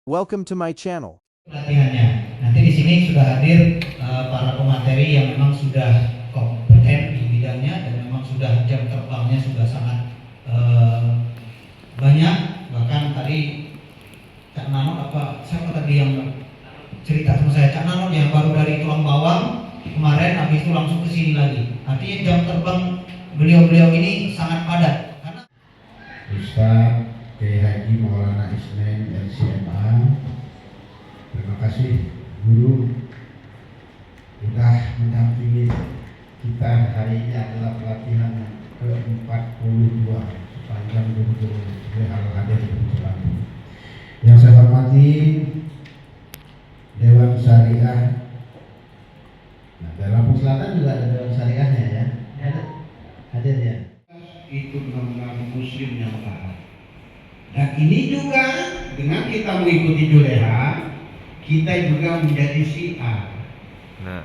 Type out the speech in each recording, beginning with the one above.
Welcome to my channel. Pelatihannya. Nanti di sini sudah hadir para pemateri yang memang sudah kompeten di bidangnya dan memang sudah jam terbangnya sudah sangat banyak. Bahkan tadi Cak Nano siapa tadi yang cerita sama saya, Cak Nano yang baru dari Tulang Bawang kemarin, habis itu langsung ke sini lagi. Artinya jam terbang beliau-beliau ini sangat padat. Karena Ustaz Kiai Haji Maulana Ismail LCMA, terima kasih guru sudah mendampingi kita. Hari ini adalah pelatihan ke-42 sepanjang 2020 hal hadir berjalan. Yang saya hormati Dewan Syariah. Nah, dari Lampung Selatan juga ada Dewan Syariahnya ya. Hadir ya. Itu benar-benar muslim yang taat. Dan ini juga dengan kita mengikuti Juleha, kita juga menjadi syiar. Nah,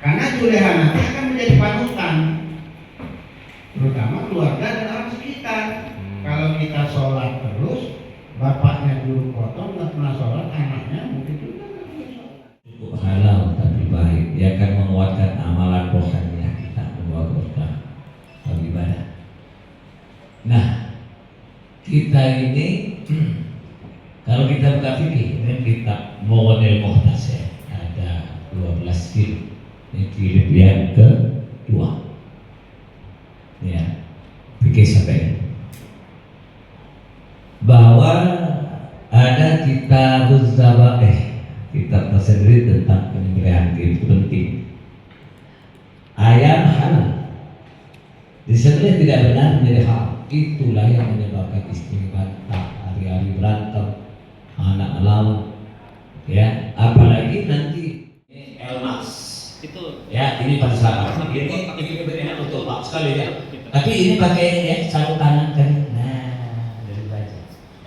Karena Juleha nanti akan menjadi panutan, terutama keluarga dan orang sekitar. Kalau kita sholat terus, bapaknya guru potong nggak pernah sholat, anaknya mungkin juga nggak pernah sholat. Cukup halal tapi baik, dia akan menguatkan amalan rohaniah kita, membawa berkah beribadah. Nah, kita ini kalau kita buka fikih, ini kitab Mughni Mukhtasar ada 12 jilid. Ini jilid yang kedua. Ya, fikih sampai bahwa ada kitab Zabaih, kitab tersendiri tentang penyembelihan itu penting. Ayam halal disembelih tidak benar menjadi hal. Itulah yang menyebabkan istri bantah, hari-hari berantem, anak lawan, ya. Apalagi nanti elmas itu, ya ini pada saat ini benar untuk pak sekali ya. Tapi ini pakai ini ya, sarung tangan kan. Nah, dari baca.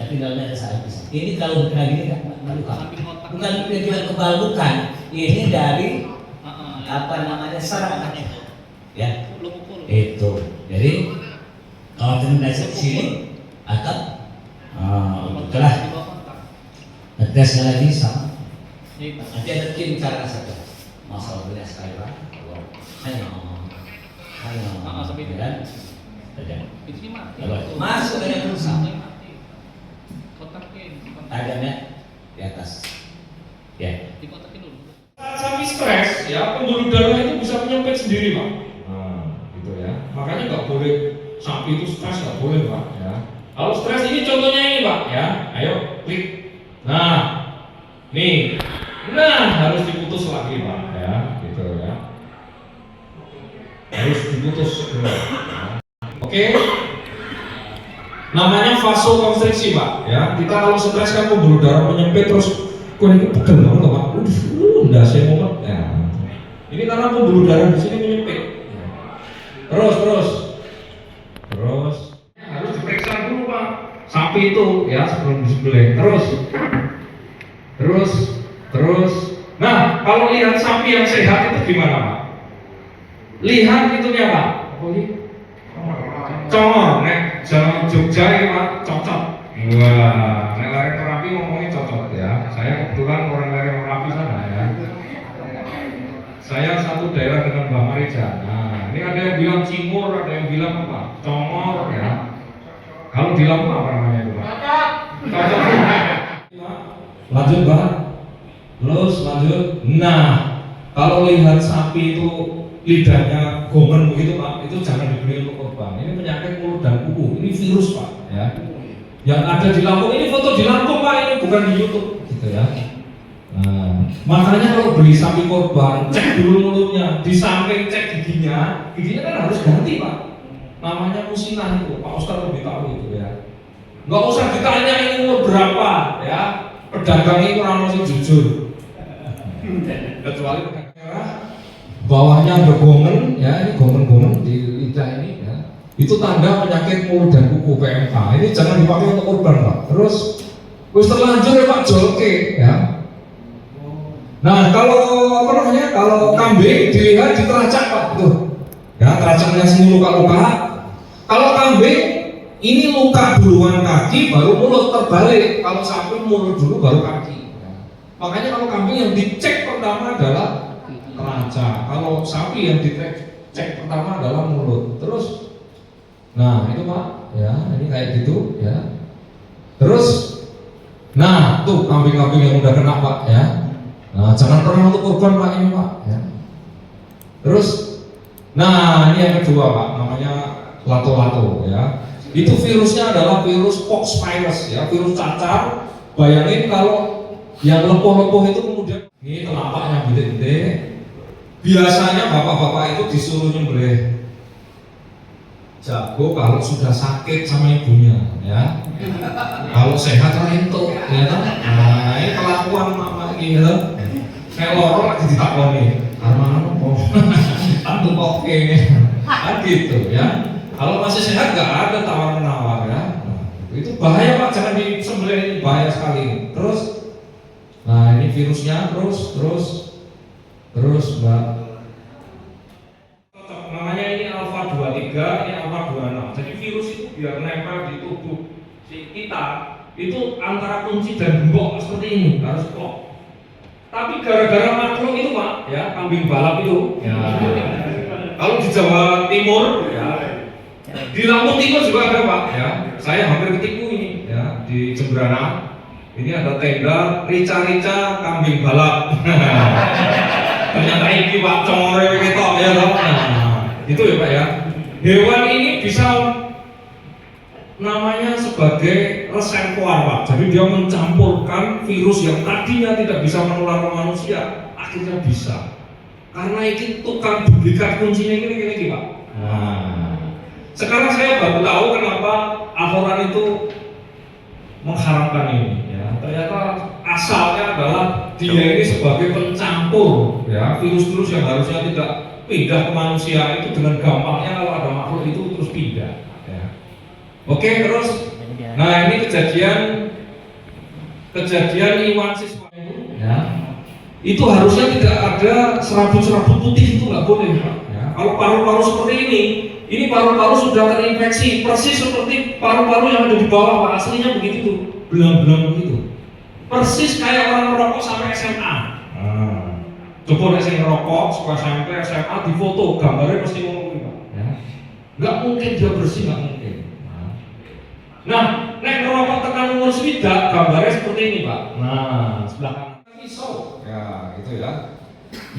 Tapi dalamnya ada sarung pisang. Ini kalau kena gini kan luka. Bukan tujuan kebal, bukan. Ini dari apa namanya serangan itu, ya. Itu. Jadi kalau terminasi sini atau telah tesnya lagi sama. Nanti ada tim cara saja. Masalah banyak sekali pak. Hanya dan masuk ke dalam perusahaan. Tajamnya di atas. Ya. Sapi stres, ya pembuluh darah itu bisa menyempit sendiri pak. Nah, gitu ya. Makanya nggak boleh sapi itu stres, nggak boleh pak. Ya. Kalau stres ini contohnya ini pak, ya. Ayo klik. Nah, nih, harus diputus lagi pak, ya, gitu ya. Harus diputus segera. Ya. Oke. Namanya vasokonstriksi pak, ya. Kita kalau stres kan pembuluh darah menyempit terus. Kuning pegel banget pak, udah saya mau ya. Ini karena pembuluh darah di sini menyempit. Terus diperiksa dulu pak, sapi itu ya sebelum disembelih. Terus. Nah kalau lihat sapi yang sehat itu gimana pak? Lihat itunya pak. Congor, nek jangan Jogja ya pak, cocok. Wah, nek lari terapi ngomongin cocok ya. Saya kebetulan orang lari terapi sana ya. Saya satu daerah dengan Mbak Marija. Nah, ini ada yang bilang Cimur, ada yang bilang apa? Congor ya. Kalau di Lampung apa namanya itu pak? Cocok. Lanjut pak. Terus lanjut. Nah, kalau lihat sapi itu lidahnya gomen begitu pak, itu jangan dibeli untuk korban. Ini penyakit mulut dan kuku. Ini virus pak ya. Yang ada di Lampung, ini foto di Lampung pak, ini bukan di YouTube gitu ya. Nah, makanya kalau beli sapi korban, cek dulu mulutnya, di samping cek giginya kan harus ganti pak. Namanya musinah itu, Pak Ustadz lebih tahu itu ya. Nggak usah ditanya ini umur berapa ya, pedagang ini kurang masih jujur. Kecuali pedagang merah, bawahnya ada gomen ya, ini gomen-gomen di lidah ini ya. Itu tanda penyakit mulut dan kuku PMK. Ini jangan dipakai untuk korban pak. Terus terlanjur ya pak, jolke ya. Nah kalau kalau kambing dilihat di teracak pak, tuh ya teracaknya semua luka-luka. Kalau kambing ini luka duluan kaki baru mulut, terbalik. Kalau sapi mulut dulu baru kaki. Makanya kalau kambing yang dicek pertama adalah raja, kalau sapi yang dicek pertama adalah mulut. Terus, nah itu Pak, ya ini kayak gitu ya. Terus, nah tuh kambing-kambing yang udah kena Pak ya. Nah jangan pernah untuk korban Pak ini Pak ya. Terus, nah ini yang kedua Pak, namanya lato-lato ya. Itu virusnya adalah virus pox virus ya, virus cacar. Bayangin kalau yang lepoh-lepoh itu kemudian ini telapaknya gede-gede. Biasanya bapak-bapak itu disuruh nyembelih jago kalau sudah sakit sama ibunya ya. Kalau sehat rentuk ya kan. Nah, ini kelakuan mama gitu. Kayak loro lagi ditakoni. Arman apa? Tentu oke. Kan gitu ya. Kalau masih sehat nggak ada tawar-menawar ya. Itu bahaya Pak, jangan disembelih, ini bahaya sekali. Terus, nah ini virusnya terus Mbak. Namanya ini alpha 23, ini alpha 26. Jadi virus itu biar nempel di tubuh si kita itu antara kunci dan gembok seperti ini harus klop. Tapi gara-gara makhluk itu Pak, ya kambing balap itu. Ya. Kalau di Jawa Timur, ya, di Lampung Timur juga ada Pak. Ya, saya hampir ketipu ini, ya di Jembrana. Ini ada tenda rica-rica kambing balap. Ternyata ini Pak Congore ketok ya toh. Nah, itu ya Pak ya. Hewan ini bisa namanya sebagai reservoir Pak. Jadi dia mencampurkan virus yang tadinya tidak bisa menular ke manusia, akhirnya bisa. Karena ini tukang duplikat kuncinya ini Pak. Nah, sekarang saya baru tahu kenapa Al-Quran itu mengharamkan ini. Ya, ternyata asalnya adalah dia ini sebagai pencampur ya virus-virus yang harusnya tidak pindah ke manusia itu dengan gampangnya kalau ada makhluk itu terus pindah ya. Oke, terus nah ini kejadian Iwan siswa itu ya, itu harusnya tidak ada serabut-serabut putih, itu nggak boleh Pak ya. Kalau paru-paru seperti ini paru-paru sudah terinfeksi persis seperti paru-paru yang ada di bawah Pak, aslinya begitu tuh, belang-belang begitu. Persis kayak orang merokok sampai SMA. Coba nek sing ngerokok suka SMP, SMA difoto, gambarnya pasti ngomong Pak. Ya. Nggak mungkin dia bersih, nggak mungkin. Nah, nek ngerokok tekan umur swidak, gambarnya seperti ini Pak. Nah, sebelah kanan pisau. Ya, gitu ya.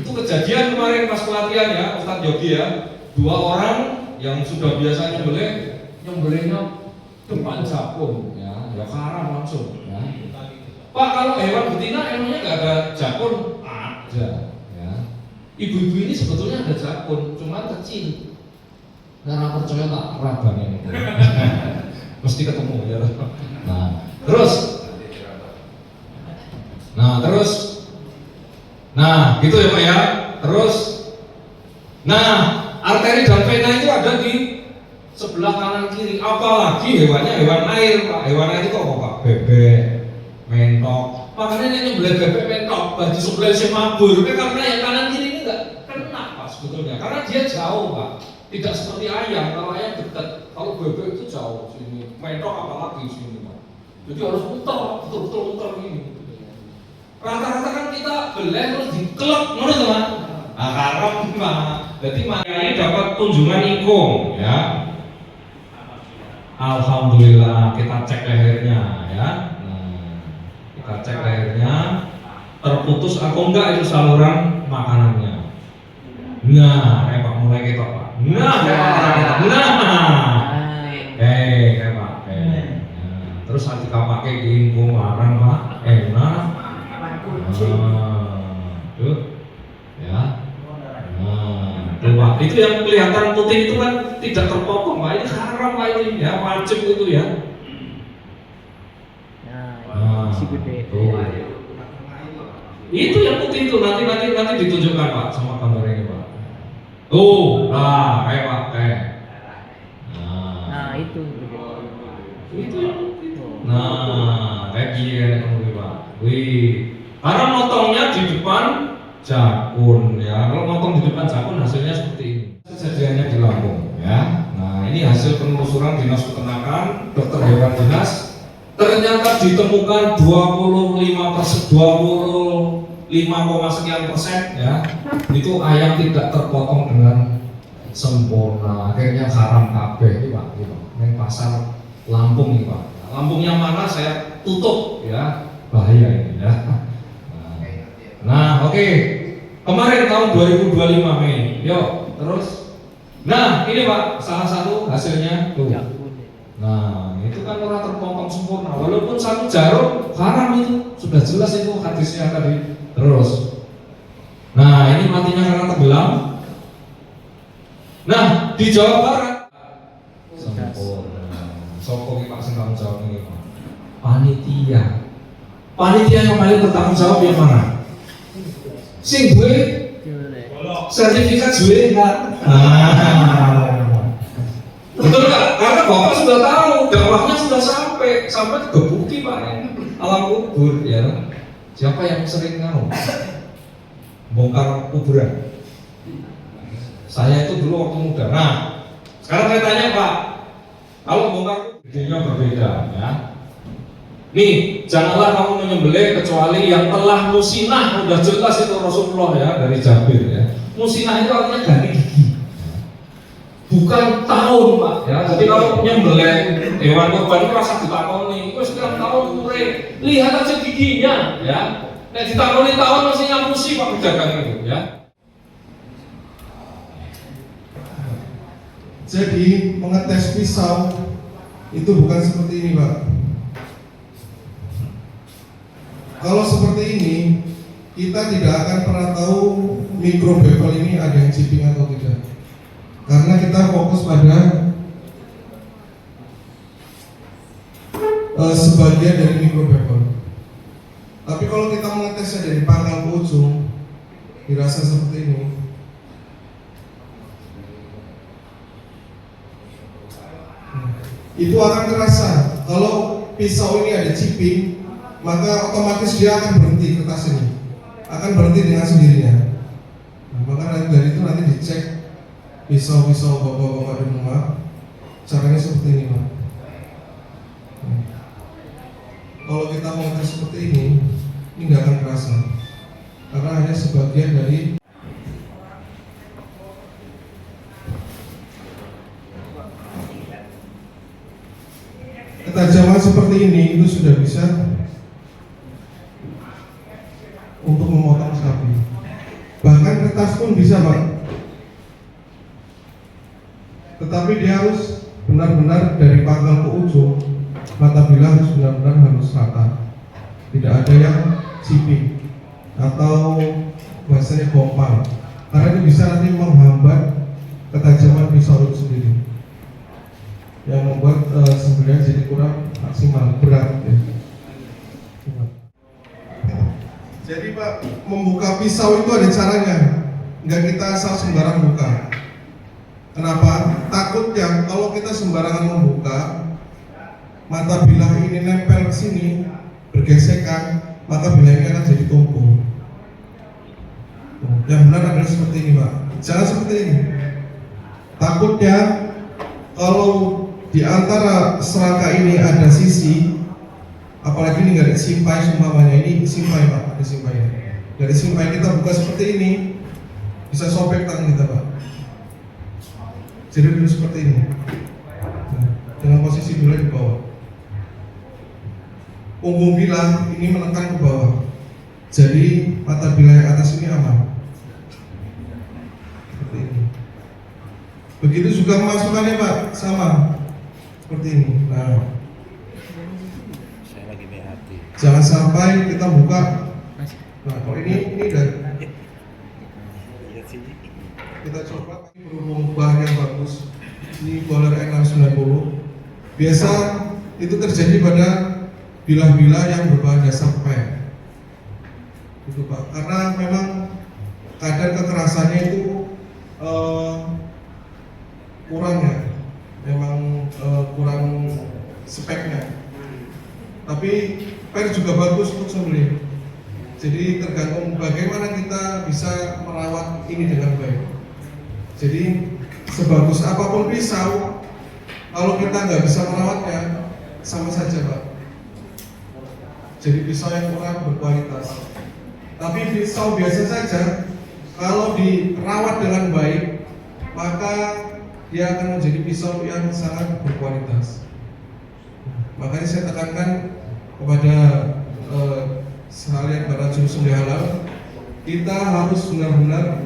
Itu kejadian kemarin pas pelatihan ya, Ustadz Yogi ya. 2 orang yang sudah biasa nyembelihnya depan jakun ya haram langsung ya. Pak, kalau hewan betina emangnya nggak ada jakun? Ada ya. Ibu-ibu ini sebetulnya ada jakun, cuma kecil. Karena percaya tak rabang ini. Mesti ketemu ya. Nah, terus gitu ya Pak ya. Terus arteri dan vena itu ada di sebelah kanan kiri. Apalagi hewannya hewan air Pak. Hewan air itu apa Pak? Bebek, mentok. Makanya ini nyembelih bebek mentok bagi sebelah si mabur. Karena yang kanan kiri ini enggak kena Pak sebetulnya. Karena dia jauh Pak. Tidak seperti ayam. Kalau ayam dekat. Kalau bebek itu jauh sini. Mentok apalagi sini Pak. Jadi harus muter, betul-betul muter gini. Rata-rata kan kita beleh terus dikelep, menurut teman. Haram Pak. Jadi ini dapat kunjungan ikung ya. Alhamdulillah kita cek lehernya ya. Kita cek lehernya terputus atau enggak itu saluran makanannya. Nah, kayak Pak mulai ketok Pak. Kayak Pak. Terus hati pakai ingkung larang Pak. Enak. Tuh. Ya. Tuh Pak, itu yang kelihatan putih itu kan tidak terpotong Pak. Ini haram Pak ini ya, wajib itu ya. Itu yang putih itu nanti ditunjukkan Pak sama gambar ini Pak. Tuh, kayak Pak, kayak. Itu yang putih. Kayak gini Pak. Wih, karena motongnya di depan jakun ya. Kalau motong di depan jakun hasilnya seperti ini. Kejadiannya di Lampung ya. Nah, ini hasil penelusuran Dinas Peternakan, dokter hewan dinas, ternyata ditemukan 25,sekian% ya, itu ayam tidak terpotong dengan sempurna, akhirnya haram kabeh ini Pak, gitu. Yang pasar Lampung ini Pak. Lampung yang mana saya tutup ya, bahaya ini ya. Nah, oke. Kemarin tahun 2025 Mei. Yuk, terus. Nah, ini Pak, salah satu hasilnya tuh. Nah, itu kan orang terpotong sempurna. Walaupun satu jarum haram itu, sudah jelas itu hadisnya tadi. Terus. Nah, ini matinya karena tenggelam. Nah, di Jawa Barat sempurna. Sopo iki Pak sing tanggung jawab ini Pak. Panitia. Panitia yang paling bertanggung jawab yang mana? Sing duwe sertifikat duwe enggak? Betul nggak? Karena Bapak sudah tahu, dakwahnya sudah sampai kebukti Pak, alam kubur ya. Siapa yang sering bongkar kuburan? Saya itu dulu waktu muda. Nah, sekarang saya tanya Pak, kalau bongkar kuburnya berbeda ya. Nih, janganlah kamu menyembelih kecuali yang telah musinah, udah jelas itu Rasulullah ya dari Jabir ya. Musinah itu artinya ganti gigi. Bukan tahun Pak ya. Jadi kalau menyembelih hewan kurban itu rasa ditakoni, itu sekarang tahun umure, lihat aja giginya ya. Nek ditakoni tahun masih ngapusi Pak pedagang itu ya. Jadi mengetes pisau itu bukan seperti ini Pak. Kalau seperti ini, kita tidak akan pernah tahu mikro bevel ini ada yang chipping atau tidak. Karena kita fokus pada sebagian dari mikro bevel. Tapi kalau kita mengetesnya dari pangkal ke ujung, dirasa seperti ini. Itu akan terasa. Kalau pisau ini ada chipping, maka otomatis dia akan berhenti kertas ini, akan berhenti dengan sendirinya. Nah, maka dari itu nanti dicek pisau-pisau bapak-bapak di rumah, caranya seperti ini Pak. Kalau kita mau ngetes seperti ini nggak akan kerasa, karena hanya sebagian dari ketajaman seperti ini itu sudah bisa untuk memotong sapi. Bahkan kertas pun bisa Pak. Tetapi dia harus benar-benar dari pangkal ke ujung, mata bilah harus benar-benar harus rata. Tidak ada yang chipping atau bahasanya gompal, karena itu bisa nanti menghambat ketajaman pisau itu sendiri, yang membuat sembelihan jadi kurang maksimal, berat ya. Jadi Pak, membuka pisau itu ada caranya, nggak kita asal sembarang buka. Kenapa? Takutnya kalau kita sembarangan membuka, mata bilah ini nempel ke sini, bergesekan, maka bilah ini akan jadi tumpul. Yang benar adalah seperti ini Pak, jangan seperti ini. Takutnya kalau di antara serangka ini ada sisi, apalagi ini nggak ada simpai, sumpamanya ini simpai Pak, ada simpainya. Dari simpai kita buka seperti ini, bisa sobek tangan kita Pak. Jadi dulu seperti ini, dengan posisi bilah di bawah. Punggung bilah ini menekan ke bawah, jadi mata bilah yang atas ini aman. Seperti ini. Begitu juga pemasukannya Pak, sama seperti ini. Nah, jangan sampai kita buka. Nah, kalau ini dari kita coba berhubung bahan yang bagus. Ini Bowler N690. Biasa itu terjadi pada bilah-bilah yang berbahan dasar PET. Itu Pak, karena memang kadar kekerasannya itu kurang ya, memang kurang speknya. Tapi PET juga bagus untuk sembelih. Jadi tergantung bagaimana kita bisa merawat ini dengan baik. Jadi sebagus apapun pisau, Kalau kita nggak bisa merawatnya, sama saja Pak. Jadi pisau yang kurang berkualitas. Tapi pisau biasa saja, kalau dirawat dengan baik, maka dia akan menjadi pisau yang sangat berkualitas. Makanya saya tekankan kepada sekalian para juru sembelih halal, kita harus benar-benar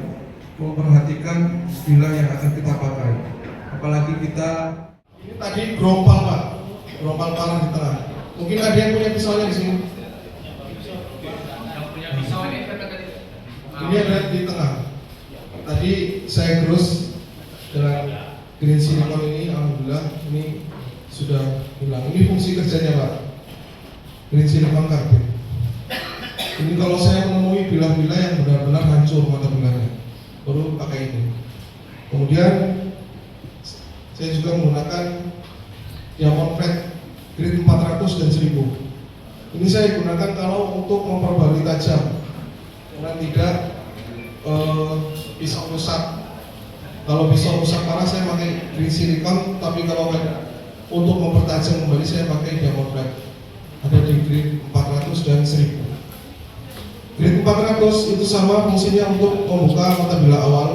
memperhatikan bilah yang akan kita pakai. Apalagi kita ini tadi gerompal Pak, gerompal palang di tengah. Mungkin ada yang punya pisaunya di sini. Ini ada di tengah. Tadi saya gerus dengan green silicone ini, alhamdulillah ini sudah hilang. Ini fungsi kerjanya Pak, green silicone karbit. Ini kalau saya menemui bilah-bilah yang benar-benar hancur mata bilahnya, baru pakai ini. Kemudian saya juga menggunakan diamond flat grade 400 dan 1000. Ini saya gunakan kalau untuk memperbarui tajam, karena tidak pisau rusak. Kalau pisau rusak parah saya pakai green silicone, tapi kalau untuk mempertajam kembali saya pakai diamond flat. Ada di grade 400 dan 1000. Grade 400 itu sama fungsinya untuk membuka mata bilah awal.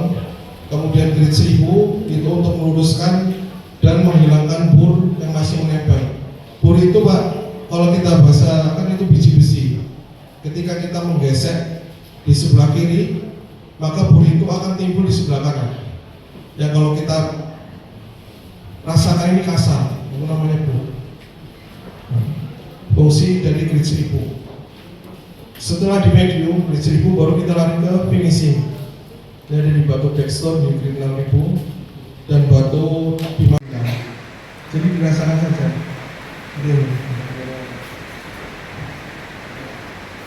Kemudian grade 1000 itu untuk meluruskan dan menghilangkan bur yang masih menempel. Bur itu Pak, kalau kita bahasa kan itu biji besi. Ketika kita menggesek di sebelah kiri, maka bur itu akan timbul di sebelah kanan. Ya kalau kita rasakan ini kasar, itu namanya bur. Fungsi dari grade 1000. Setelah di medium, grade 1000 baru kita lari ke finishing. Ini ada di batu Dexter di grade 6000 dan batu Bima. Jadi dirasakan saja.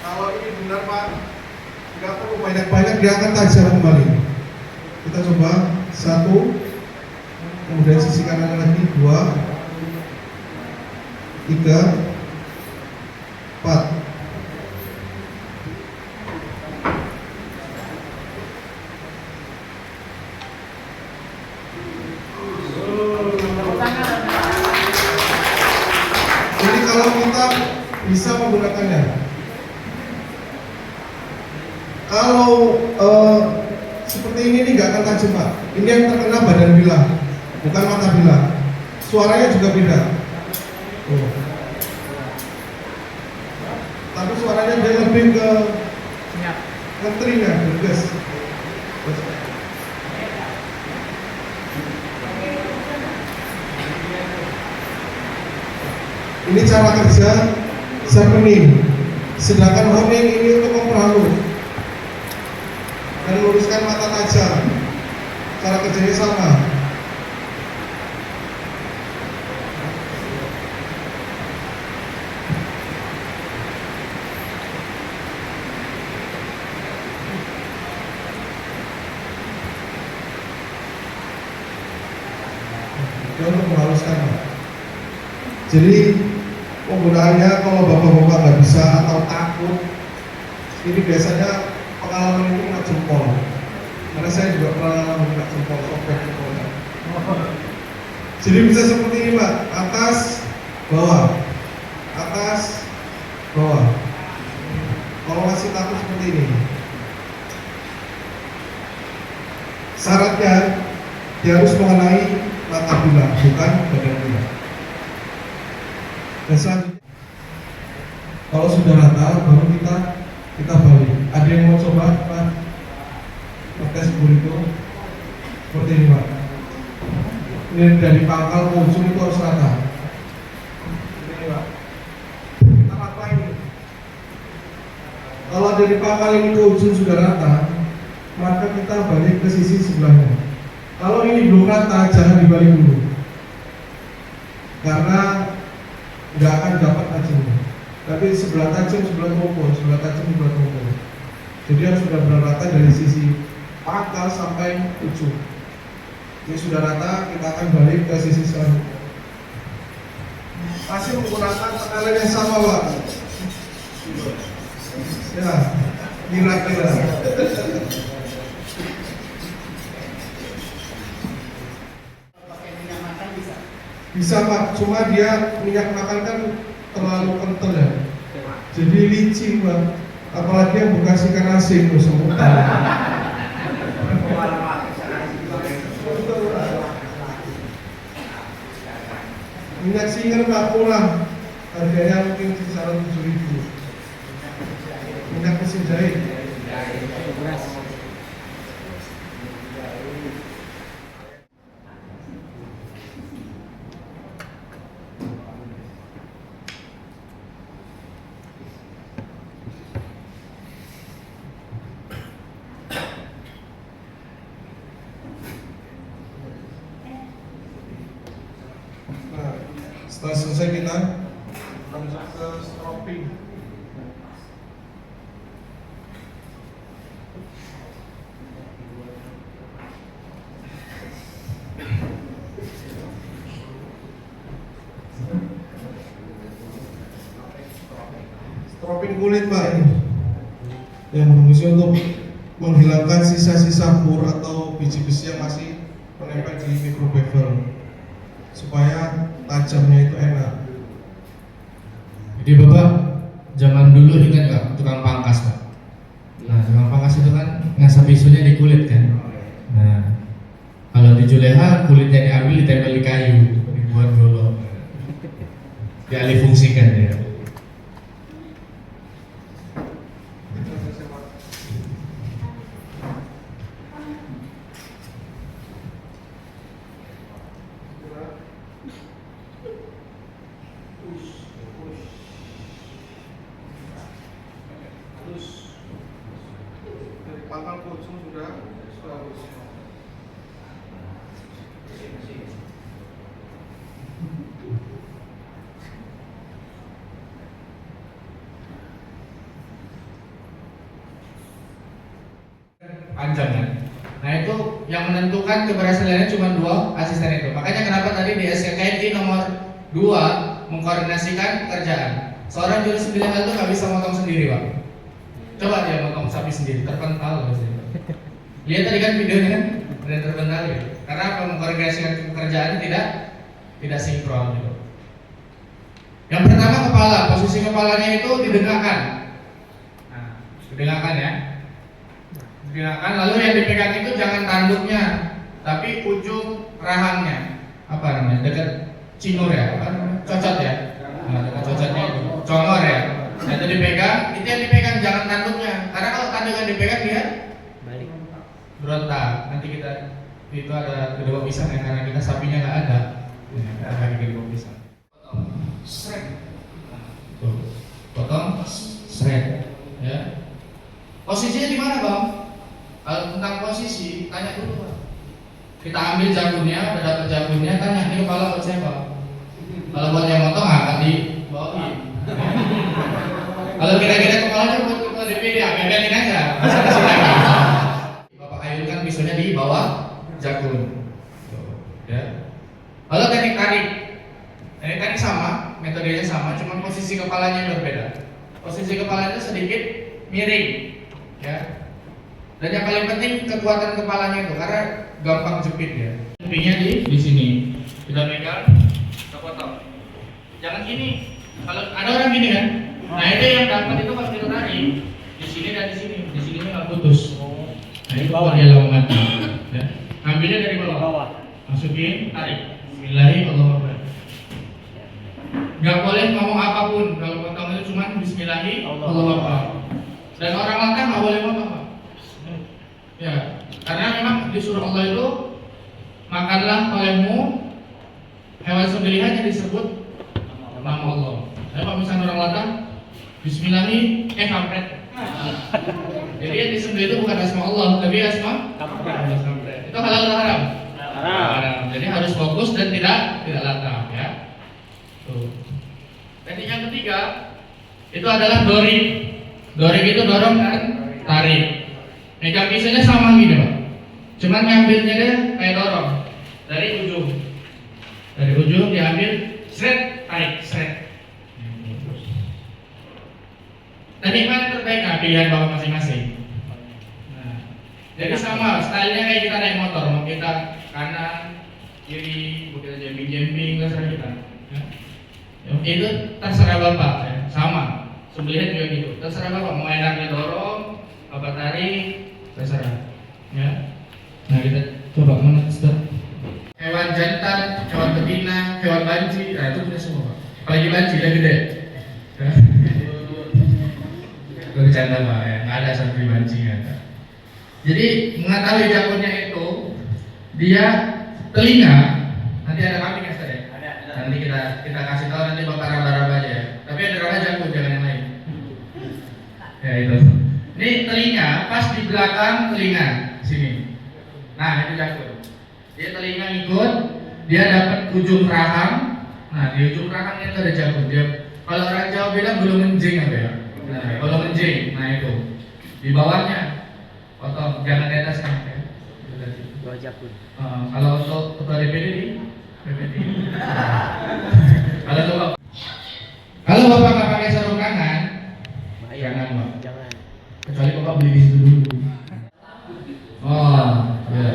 Kalau ini benar Pak, nggak perlu banyak-banyak, dia akan tajam kembali. Kita coba 1, kemudian sisi kanan lagi 2, 3, 4. Jadi kalau kita bisa menggunakannya, kalau seperti ini nggak akan tajam Pak. Ini yang terkena badan bilah, bukan mata bilah. Suaranya juga beda. Oh. Tapi suaranya dia lebih ke telinga, berges. Ini cara kerja sharpening, sedangkan honing ini untuk memperhalus dan meluruskan mata tajam. Cara kerjanya sama. Dan untuk menghaluskan. Jadi penggunaannya kalau bapak-bapak nggak bisa atau takut, ini biasanya pengalaman itu kena jempol. Karena saya juga pernah kena jempol, sobek jempolnya. Jadi bisa seperti ini Pak, atas, bawah, atas, bawah. Kalau masih takut seperti ini, syaratnya dia harus mengenai mata bilah, bukan badan bilah. Dan selanjutnya, kalau sudah rata, baru kita balik. Ada yang mau coba Pak? Tes bur itu seperti ini Pak. Ini dari pangkal ke ujung itu harus rata. Ini Pak. Kita rata ini. Kalau dari pangkal ini ke ujung sudah rata, maka kita balik ke sisi sebelahnya. Kalau ini belum rata, jangan dibalik dulu, karena nggak akan dapat tajamnya. Tapi sebelah tajam, sebelah teropong, sebelah tajam, sebelah teropong. Jadi harus sudah rata dari sisi pangkal sampai ujung. Ini sudah rata, kita akan balik ke sisi selanjutnya. Masih menggunakan tekanan yang sama Pak. Ya, kira-kira. Bisa Pak, cuma dia minyak makan kan terlalu kental ya. Jadi licin Pak. Apalagi yang bekas ikan asin tuh semutan. Minyak singer Pak pulang. Harganya mungkin kisaran 7.000. Minyak mesin jahit. Nah, setelah selesai kita lanjut ke stropping. Stropping kulit Pak ini yang berfungsi untuk menghilangkan sisa-sisa pur atau biji-biji yang masih menempel di microbevel supaya tajamnya itu enak. Jadi Bapak zaman dulu ingat nggak tukang pangkas Pak? Nah tukang pangkas itu kan ngasap bisunya di kulit kan. Nah kalau di Juleha kulitnya diambil ditempel di kayu dibuat golok, dialih fungsikan ya. Dari pangkal pocong sudah habis. Panjang kan. Nah itu yang menentukan keberhasilannya cuma 2 asisten itu. Makanya kenapa tadi di SKKMI nomor 2 mengkoordinasikan pekerjaan. Seorang juru sembelihan itu nggak bisa motong sendiri Pak. Coba dia motong sapi sendiri, terpental biasanya. Lihat tadi kan videonya kan, udah terpental gitu. Karena apa? Mengkoordinasikan pekerjaan tidak sinkron gitu. Yang pertama kepala, posisi kepalanya itu didengakkan. Nah, didengakkan ya. Didengakkan, lalu yang dipegang itu jangan tanduknya, tapi ujung rahangnya. Apa namanya? Dekat cinur ya, apa namanya? Cocot ya. Nah, dekat cocotnya itu, congor ya. Nah, itu dipegang, itu yang dipegang jangan tanduknya. Karena kalau tanduk yang dipegang dia balik berontak. Nanti kita itu ada kedua pisang ya, karena kita sapinya nggak ada. Ya, ada kedua pisang. Shred. Tuh, potong, shred. Ya. Posisinya di mana Bang? Kalau tentang posisi, tanya dulu Bang. Kita ambil jagunnya, udah dapat jagunnya, tanya ini kepala buat siapa? Kalau buat yang motong akan dibawain. Kalau kira-kira kepalanya buat ketua DPD, gantiin aja. Masa kasih lagi. Bapak ayunkan pisaunya di bawah jagung. Ya. Lalu teknik tarik. Teknik tarik sama, metodenya sama, cuma posisi kepalanya yang berbeda. Posisi kepala itu sedikit miring, ya. Dan yang paling penting kekuatan kepalanya itu, karena gampang jepit ya. Jepitnya di sini. Kita pegang, kita potong. Jangan gini. Kalau ada orang gini kan, nah itu yang dapat itu pas kita tarik di sini dan di sini nggak putus. Nah itu bawah dia lawangan. Ya. Ambilnya dari bawah. Masukin, tarik. Bismillahirrahmanirrahim. Nggak boleh ngomong apapun kalau potong itu cuma Bismillahirrahmanirrahim. Dan orang latah nggak boleh ngomong. Ya, karena memang disuruh Allah itu makanlah olehmu hewan sembelihan yang disebut nama Allah. Saya kalau misalnya orang latah Bismillahi kampret. Jadi yang disembelih itu bukan asma Allah, tapi asma kampret. Itu halal atau haram? Haram. Jadi harus fokus dan tidak latah ya. Tuh. Teknik yang ketiga itu adalah dorik. Dorik itu dorong dan tarik. Megang pisaunya sama gitu Pak. Cuman ngambilnya dia kayak dorong dari ujung. Dari ujung diambil, shred, tarik, shred. Teknik mana terbaik? Nah, pilihan Bapak masing-masing. Nah, jadi sama, stylenya kayak kita naik motor, mau kita kanan, kiri, mau kita jembing terserah kita. Ya. Itu terserah bapak, ya. Sama. Sembelihan juga gitu. Terserah bapak mau enaknya dorong, apa tarik, terserah. Ya. Nah kita coba mana stop. Hewan jantan, hewan betina, hewan banci, nah itu punya semua pak. Apalagi banci, dia gede. Ya. Itu bercanda pak, ya. Nggak ada satu banci nggak ada. Jadi mengetahui jagonya itu, dia telinga. Nanti ada kambing ya Ustaz ya? Nanti kita kasih tahu nanti bapak raba-raba aja ya. Tapi ada raba jago, jangan yang lain. Ya itu. Ini telinga pas di belakang telinga sini. Nah itu jago. Dia telinga ngikut, dia dapat ujung rahang. Nah di ujung rahangnya itu ada jago. Dia kalau orang Jawa bilang belum menjing apa ya? Nah, kalau menjing, nah itu di bawahnya potong, jangan di atasnya. Ya. Itu tadi. Dua jakun. Kalau untuk ketua DPD di DPD. Kalau bapak nggak pakai sarung tangan, jangan pak. Jangan. Kecuali bapak beli di situ dulu. Oh, ya.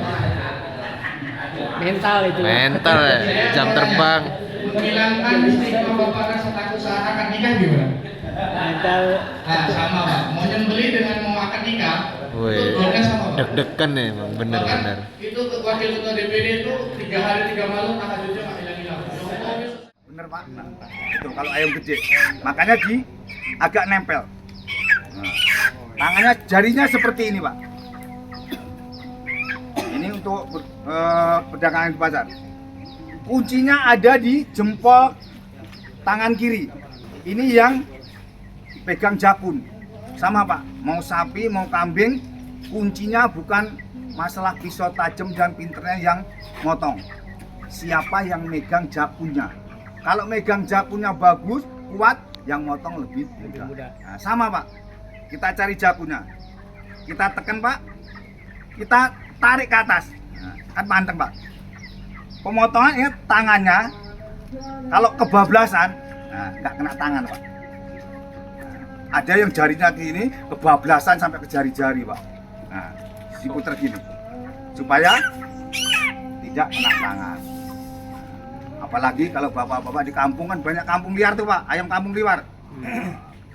Mental itu. Mental ya, jam terbang. Menghilangkan stigma bapak rasa takut saat akad nikah gimana? Mental. Nah, sama pak. Mau nyembeli dengan mau akad nikah, Wih, itu goalnya sama pak. deg-degan nih emang, bener-bener. Itu wakil ketua DPD itu 3 hari 3 malam tahajudnya nggak hilang-hilang. Bener pak, itu kalau ayam gede, makanya di agak nempel. Nah, tangannya jarinya seperti ini pak. Ini untuk perdagangan di pasar. Kuncinya ada di jempol tangan kiri. Ini yang pegang jakun. Sama pak, mau sapi mau kambing, kuncinya bukan masalah pisau tajam dan pinternya yang motong. Siapa yang megang jakunnya? Kalau megang jakunnya bagus, kuat, yang motong lebih mudah. Nah, sama pak, kita cari jakunnya, kita tekan pak, kita tarik ke atas, nah, kan manteng pak. Pemotongan ini tangannya, kalau kebablasan, nah, nggak kena tangan pak. Nah, ada yang jarinya gini, kebablasan sampai ke jari-jari pak. Nah, diputer gini, supaya tidak kena tangan. Apalagi kalau bapak-bapak di kampung kan banyak kampung liar tuh pak, ayam kampung liar.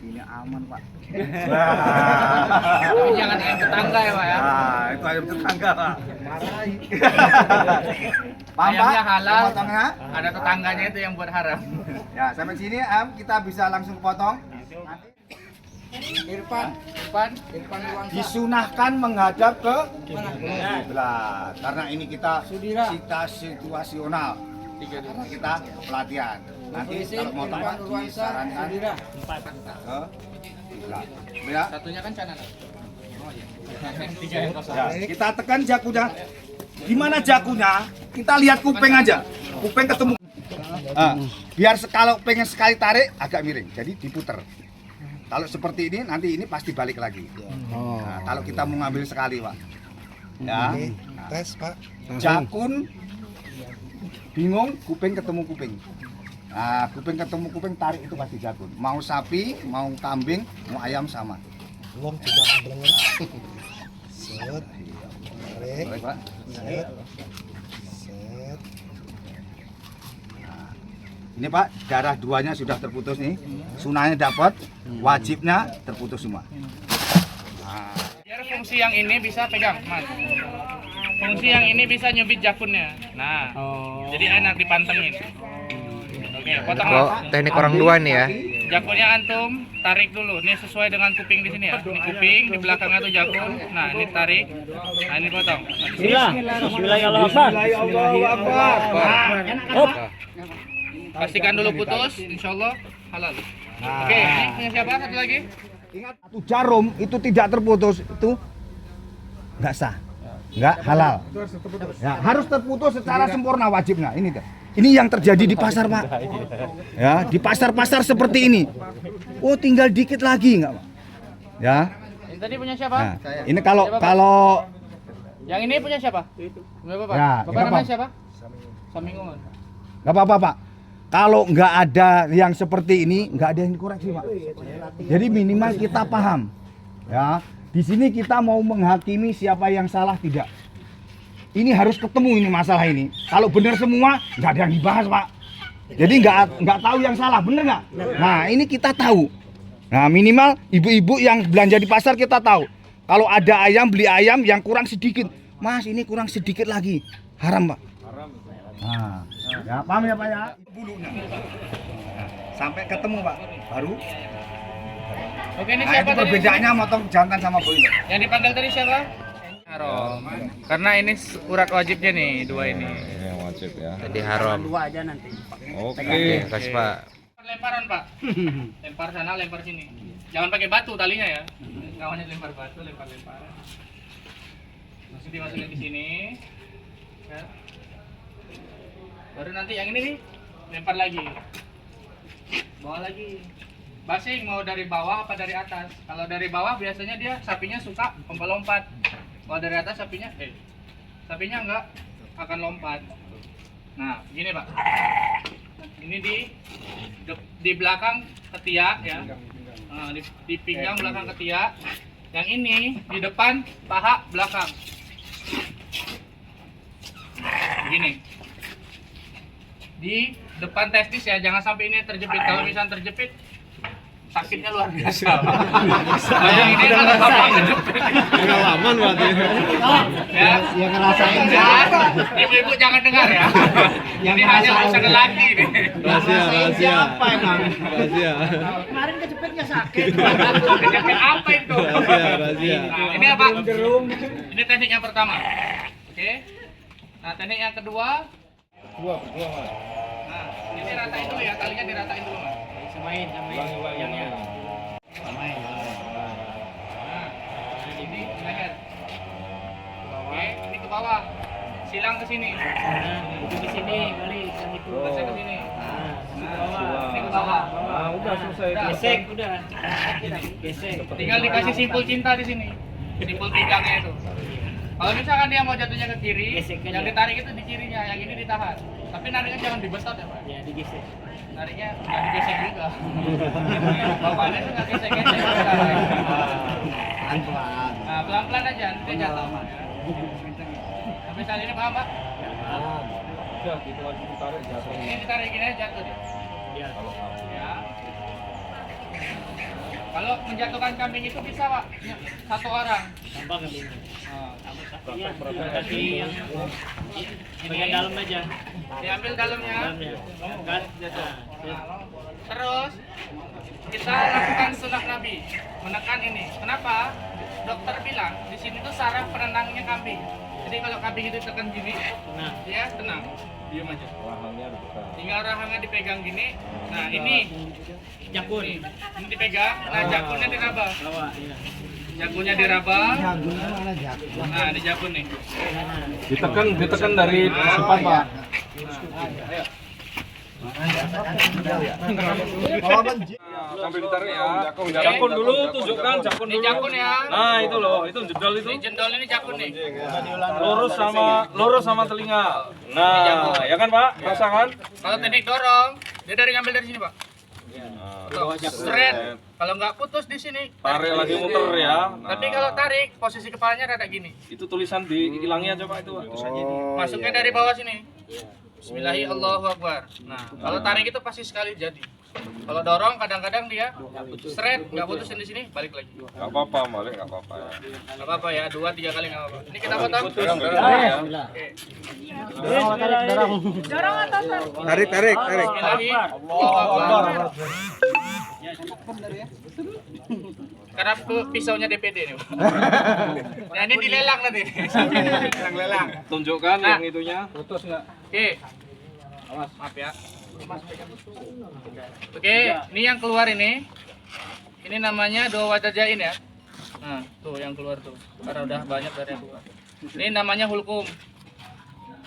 Ini aman pak. Tapi jangan ayam tetangga ya pak ya. Nah, itu ayam tetangga pak. Marahi. Paham, Ayamnya Pak? halal, Potongnya? ada tetangganya itu yang buat haram. Ya sampai sini kita bisa langsung potong. Nanti Irfan disunahkan menghadap ke kiblat karena ini kita situasional. Karena kita pelatihan. Nanti kalau mau tempat disarankan ke kiblat. Ya. Satunya kan channel. Ya, kita tekan jakunya. Gimana jakunya? Kita lihat kuping aja. Kuping ketemu. Biar kalau pengen sekali tarik agak miring, jadi diputer. Kalau seperti ini nanti ini pasti balik lagi. Nah, kalau kita mau ngambil sekali pak, ya. Nah, Tes pak. jakun bingung, kuping ketemu kuping. Nah, kuping ketemu kuping tarik itu pasti jakun. Mau sapi, mau kambing, mau ayam sama. Belum tidak belengar. Set. Tarik. Baik pak. Set. Set. Ini pak, darah duanya sudah terputus nih. Sunahnya dapat, wajibnya terputus semua. Biar fungsi yang ini bisa pegang, mas. Fungsi yang ini bisa nyubit jakunnya. Nah, jadi enak dipantengin. Oke, potong. Oh, teknik orang dua nih ya. Jakunnya antum tarik dulu. Ini sesuai dengan kuping di sini ya. Ini kuping, di belakangnya tuh jakun. Nah, ini tarik. Nah, ini potong. Pastikan dulu putus, insya Allah halal. Oke, ini punya siapa? Satu lagi. Ingat, satu jarum itu tidak terputus itu nggak sah, nggak halal. Ya, harus terputus secara sempurna wajibnya. Ini yang terjadi di pasar pak. Ya, di pasar-pasar seperti ini. Oh, tinggal dikit lagi nggak pak? Ya. Ini tadi punya siapa? Nah, ini kalau Yang ini punya siapa? Punya Bapak. Ya, Bapak nggak namanya apa. siapa? Samingungan. nggak apa-apa pak. Kalau nggak ada yang seperti ini, nggak ada yang dikoreksi pak. Jadi minimal kita paham. Ya, di sini kita mau menghakimi siapa yang salah tidak. Ini harus ketemu ini masalah ini. Kalau benar semua nggak ada yang dibahas Pak. Jadi nggak tahu yang salah, bener nggak? Nah ini kita tahu. Nah minimal ibu-ibu yang belanja di pasar kita tahu. Kalau ada ayam beli ayam yang kurang sedikit, Mas ini kurang sedikit lagi, haram Pak. Nah, ya paham ya Pak ya. Bulunya. Nah, sampai ketemu Pak, baru. Oke, ini Nah siapa itu tadi? perbedaannya motong jantan sama boiler. Yang dipanggil tadi siapa? Haram. Karena ini urat wajibnya nih, dua ini. Yang wajib ya. Jadi haram. Oke. Kasih Pak. Lemparan Pak. Lempar sana, lempar sini. Jangan pakai batu talinya ya. Kawannya lempar batu, lempar-lempar. Masih dimasukin ke sini. Ya. Baru nanti yang ini nih, lempar lagi. Bawa lagi. Basing mau dari bawah apa dari atas? Kalau dari bawah biasanya dia sapinya suka lompat-lompat. Kalau dari atas sapinya enggak akan lompat. Nah, gini Pak. Ini di belakang ketiak ya. Nah, di pinggang belakang ketiak. Yang ini di depan paha belakang. Begini. Di depan testis ya, jangan sampai ini terjepit. Kalau misalnya terjepit sakitnya luar biasa. Kayak ini kalau bapak terjepit. Pengalaman berarti. Ya, Yang ngerasain ya. Ibu-ibu jangan dengar ya. Ini hanya urusan lelaki ini. siapa emang? Rahasia. Kemarin kejepitnya sakit. Kejepit apa itu? Rahasia. Nah, ini apa? Ini teknik yang pertama. Oke. Nah, teknik yang kedua. Nah, ini ratain dulu ya, talinya diratain dulu Mas. Samain yang samain. Nah, ini leher. Oke, ini ke bawah. Silang ke sini. Itu ke sini, balik yang itu. Ke sini. Ini ke bawah. Udah selesai. Gesek, udah. Gesek. Tinggal dikasih simpul cinta di sini. Simpul pinggangnya itu. Kalau misalkan dia mau jatuhnya ke kiri, yang ditarik itu di kirinya, yang ini ditahan. Tapi nariknya jangan dibetot ya Pak. Ya, digesek. Nariknya nggak digesek juga. Bapaknya tuh nggak gesek-gesek. Pelan-pelan. Nah, pelan-pelan aja, nanti dia jatuh. Sampai saat ini paham Pak? Udah gitu lagi ditarik jatuh. Ini ditarik gini aja jatuh dia. Ya. Kalau menjatuhkan kambing itu bisa Pak, satu orang. Tambah kambing. Kaki yang bagian dalam aja. Diambil dalamnya. Terus kita lakukan sunat Nabi, menekan ini. Kenapa? Dokter bilang di sini tuh saraf penenangnya kambing. Jadi kalau kambing itu tekan gini, dia tenang, diam aja. Rahangnya dipegang. Tinggal rahangnya dipegang gini. Nah ini jakun, ini dipegang. Nah jakunnya diraba. Jakunnya diraba. Jagunnya mana jagung? Nah ini jakun nih. Ditekan dari depan Pak. Sambil ditarik ya. Jakun dulu, tunjukkan jakun Ini dulu. jakun ya. Nah itu loh, itu jendol itu. Ini jendol ini jakun nih. Lurus sama telinga. Nah, ya kan Pak? Rasakan. Kalau teknik dorong, dia dari ngambil dari sini Pak. Tuh, seret. Kalau nggak putus di sini. Tarik lagi muter ya. Nah, Tapi kalau tarik, posisi kepalanya rada gini. itu tulisan dihilangi aja Pak itu. Masuknya dari bawah sini. Bismillahirrahmanirrahim, Allahu Akbar. Nah, kalau tarik itu pasti sekali jadi. Kalau dorong kadang-kadang dia seret, nggak putusin di sini, balik lagi. Nggak apa-apa, balik nggak apa-apa ya. Nggak apa-apa ya, 2-3 kali nggak apa-apa. Ini kita potong. Ya. Oke. Tarik. Bismillahirrahmanirrahim, Allahu Akbar. Karena pisaunya DPD nih. Nah ini dilelang nanti. Lelang. Tunjukkan yang itunya. Oke. Maaf ya. Oke, ini yang keluar ini. Ini namanya dua wadah jain ya. Nah, tuh yang keluar tuh. Karena udah banyak dari yang keluar. Ini namanya hulkum.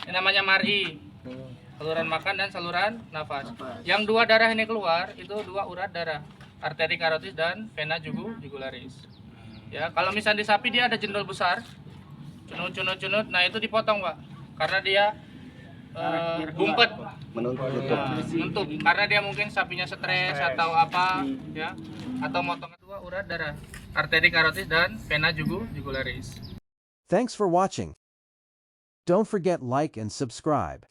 Ini namanya mar'i. Saluran makan dan saluran nafas. Yang dua darah ini keluar itu dua urat darah. Arteri karotis dan vena jugularis. Ya, kalau misalnya di sapi dia ada jendol besar. Cunut. Nah, itu dipotong, Pak. Karena dia gumpet. Menutup. Karena dia mungkin sapinya stres atau apa, ya. Atau motong dua urat darah. Arteri karotis dan vena jugularis. Thanks for watching. Don't forget like and subscribe.